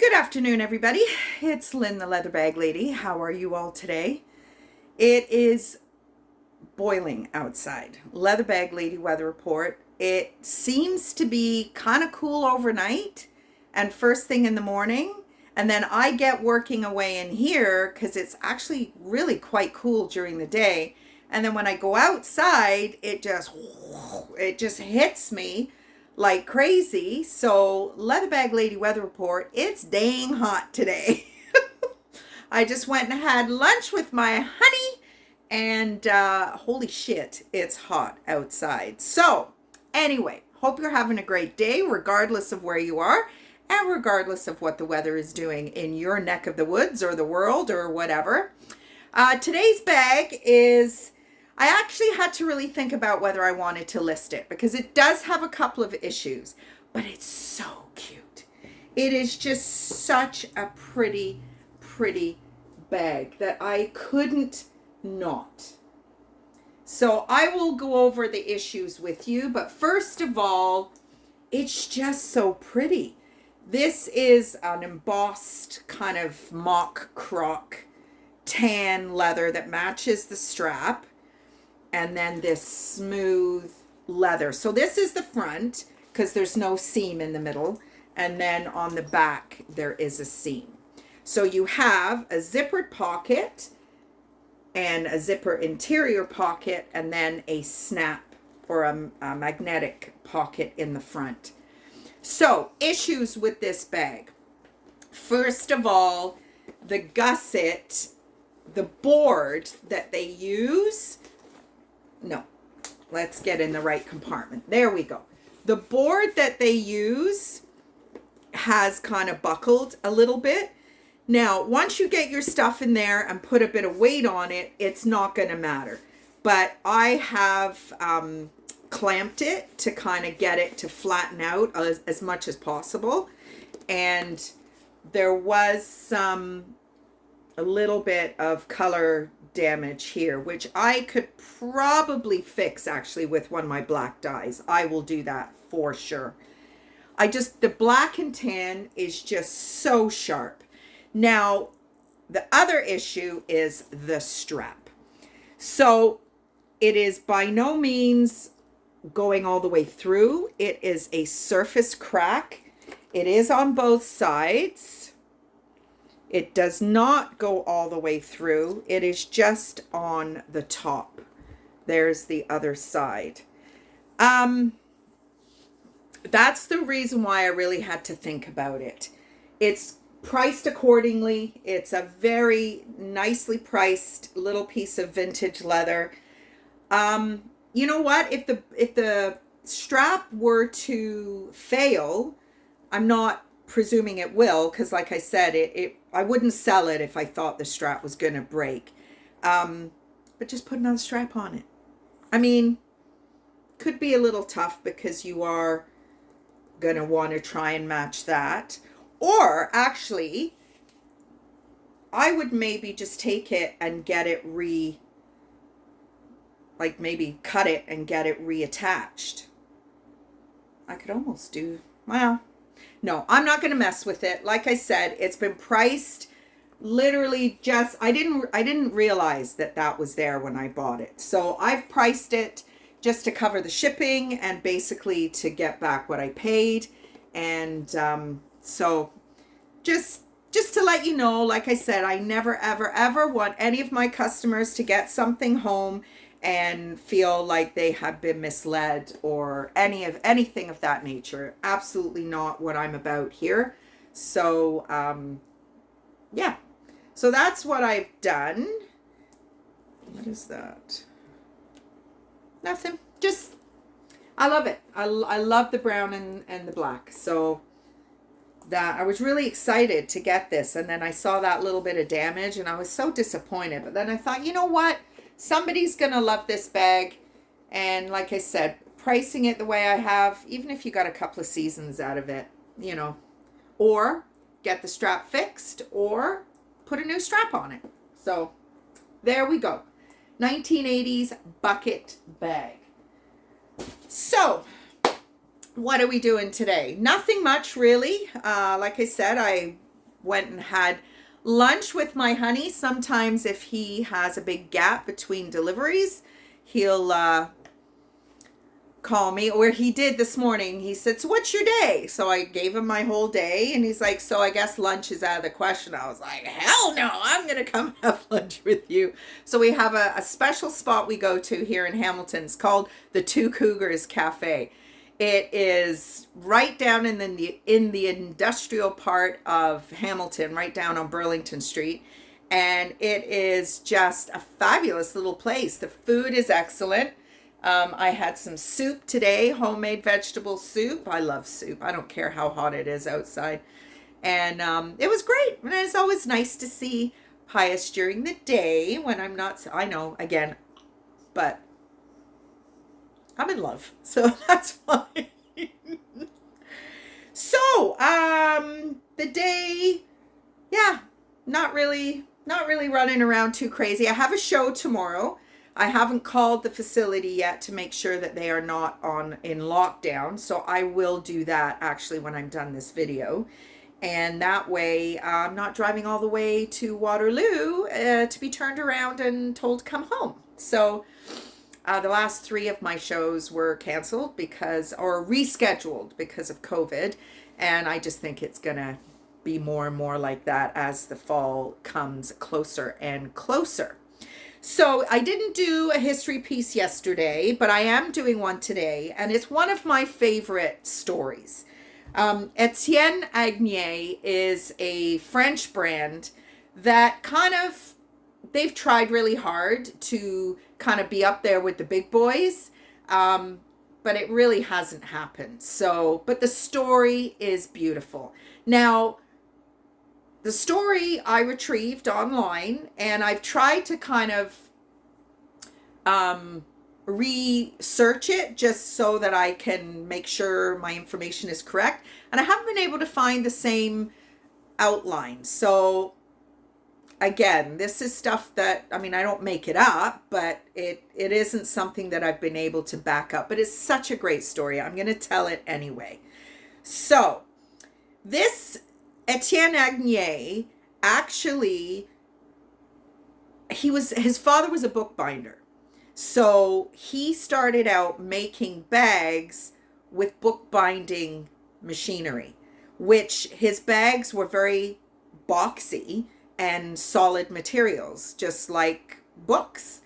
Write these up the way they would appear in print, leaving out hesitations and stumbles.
Good afternoon, everybody. It's Lynn, the leather bag lady. How are you all today? It is boiling outside. Leather bag lady weather report. It seems to be kind of cool overnight and first thing in the morning. And then I get working away in here because it's actually really quite cool during the day. And then when I go outside, it just hits me like crazy. So leather bag lady weather report, it's dang hot today. I just went and had lunch with my honey and holy shit, it's hot outside. So anyway, hope you're having a great day regardless of where you are and regardless of what the weather is doing in your neck of the woods or the world or whatever. Today's bag is, I actually had to really think about whether I wanted to list it because it does have a couple of issues, but it's so cute. It is just such a pretty bag that I couldn't not. So I will go over the issues with you, but first of all, it's just so pretty. This is an embossed kind of mock croc tan leather that matches the strap. And then this smooth leather. So this is the front because there's no seam in the middle. And then on the back, there is a seam. So you have a zippered pocket and a zipper interior pocket and then a snap or a magnetic pocket in the front. So issues with this bag. First of all, the gusset, the board that they use. No, let's get in the right compartment. There we go. The board that they use has kind of buckled a little bit. Now, once you get your stuff in there and put a bit of weight on it, it's not going to matter. But I have clamped it to kind of get it to flatten out as much as possible. And there was a little bit of color damage here, which I could probably fix actually with one of my black dyes. I will do that for sure. The black and tan is just so sharp. Now, the other issue is the strap. So it is by no means going all the way through. It is a surface crack. It is on both sides. It does not go all the way through. It is just on the top. There's the other side. That's the reason why I really had to think about it. It's priced accordingly. It's a very nicely priced little piece of vintage leather. You know what? If the strap were to fail, I'm not presuming it will, because like I said, I wouldn't sell it if I thought the strap was going to break. But just put another strap on it. I mean, could be a little tough because you are going to want to try and match that. Or actually, I would maybe just take it and get it maybe cut it and get it reattached. I could almost do, well, no, I'm not going to mess with it. Like I said, it's been priced literally just, I didn't realize that was there when I bought it. So I've priced it just to cover the shipping and basically to get back what I paid. And so just to let you know, like I said, I never, ever want any of my customers to get something home and feel like they have been misled or anything of that nature. Absolutely not what I'm about here. So, yeah. So that's what I've done. What is that? Nothing. Just, I love it. I love the brown and the black. So that I was really excited to get this. And then I saw that little bit of damage and I was so disappointed. But then I thought, you know what? Somebody's going to love this bag. And like I said, pricing it the way I have, even if you got a couple of seasons out of it, you know, or get the strap fixed or put a new strap on it. So there we go. 1980s bucket bag. So what are we doing today? Nothing much really. Like I said, I went and had lunch with my honey. Sometimes if he has a big gap between deliveries, he'll call me, or he did this morning. He said, so what's your day? So I gave him my whole day, and he's like, so I guess lunch is out of the question. I was like, hell no, I'm gonna come have lunch with you. So we have a special spot we go to here in Hamilton. It's called the Two Cougars Cafe. It is right down in the industrial part of Hamilton, right down on Burlington Street. And it is just a fabulous little place. The food is excellent. I had some soup today, homemade vegetable soup. I love soup. I don't care how hot it is outside. And it was great. And it's always nice to see Pius during the day when I'm not, I know, again, but I'm in love. So that's fine. So, the day, yeah, not really running around too crazy. I have a show tomorrow. I haven't called the facility yet to make sure that they are not in lockdown. So I will do that actually when I'm done this video. And that way I'm not driving all the way to Waterloo to be turned around and told to come home. So the last 3 of my shows were canceled or rescheduled because of COVID. And I just think it's going to be more and more like that as the fall comes closer and closer. So I didn't do a history piece yesterday, but I am doing one today, and it's one of my favorite stories. Etienne Agnier is a French brand that they've tried really hard to kind of be up there with the big boys, but it really hasn't happened. But the story is beautiful. Now, the story I retrieved online, and I've tried to kind of research it just so that I can make sure my information is correct. And I haven't been able to find the same outline. So again, this is stuff that, I mean, I don't make it up, but it isn't something that I've been able to back up. But it's such a great story. I'm going to tell it anyway. So this Etienne Agnier, actually, his father was a bookbinder. So he started out making bags with bookbinding machinery, which his bags were very boxy and solid materials, just like books.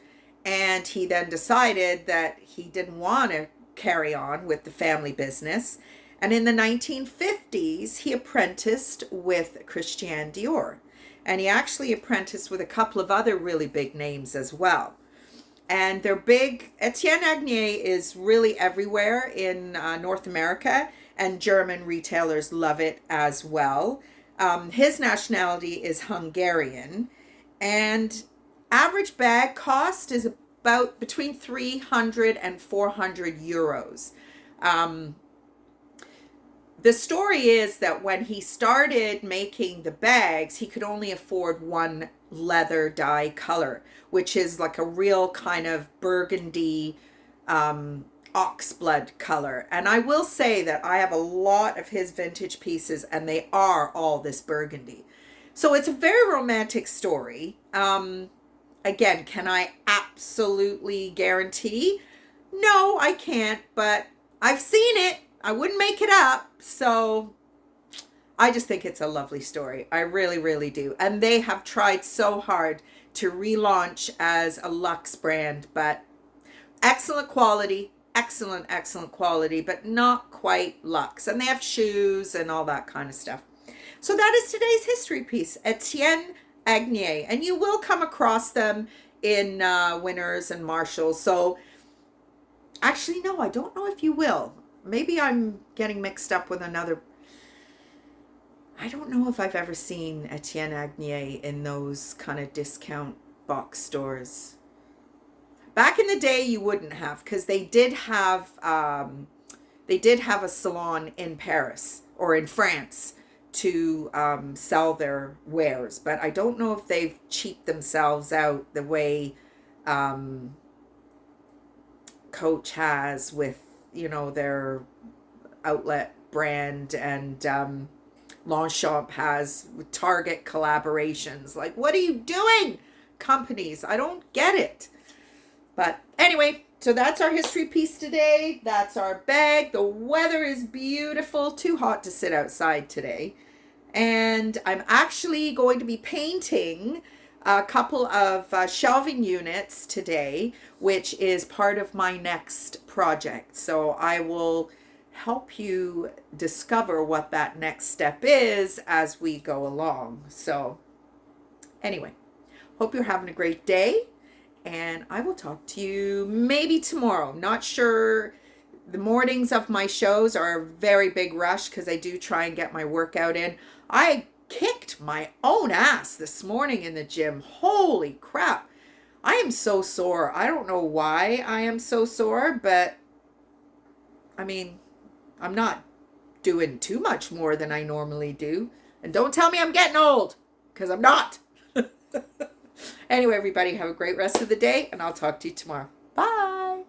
And he then decided that he didn't want to carry on with the family business. And in the 1950s, he apprenticed with Christian Dior. And he actually apprenticed with a couple of other really big names as well. And they're big. Etienne Agnier is really everywhere in North America, and German retailers love it as well. His nationality is Hungarian. And average bag cost is about between 300 and 400 euros. The story is that when he started making the bags, he could only afford one leather dye color, which is like a real kind of burgundy oxblood color. And I will say that I have a lot of his vintage pieces, and they are all this burgundy. So it's a very romantic story. Again, can I absolutely guarantee? No, I can't, but I've seen it. I wouldn't make it up. So I just think it's a lovely story. I really, really do. And they have tried so hard to relaunch as a luxe brand, but excellent quality, excellent quality, but not quite luxe. And they have shoes and all that kind of stuff. So that is today's history piece, Etienne Agnier. And you will come across them in Winners and Marshalls. So actually, no, I don't know if you will. Maybe I'm getting mixed up with another. I don't know if I've ever seen Etienne Agnier in those kind of discount box stores. Back in the day, you wouldn't have, because they did have a salon in Paris or in France to sell their wares. But I don't know if they've cheaped themselves out the way Coach has with, their outlet brand and Longchamp has with Target collaborations. Like, what are you doing, companies? I don't get it. But anyway, so that's our history piece today. That's our bag. The weather is beautiful. Too hot to sit outside today. And I'm actually going to be painting a couple of shelving units today, which is part of my next project. So I will help you discover what that next step is as we go along. So anyway, hope you're having a great day, and I will talk to you maybe tomorrow. Not sure. The mornings of my shows are a very big rush because I do try and get my workout in. I kicked my own ass this morning in the gym. Holy crap. I am so sore. I don't know why I am so sore, but I mean, I'm not doing too much more than I normally do. And don't tell me I'm getting old, because I'm not. Anyway, everybody, have a great rest of the day, and I'll talk to you tomorrow. Bye.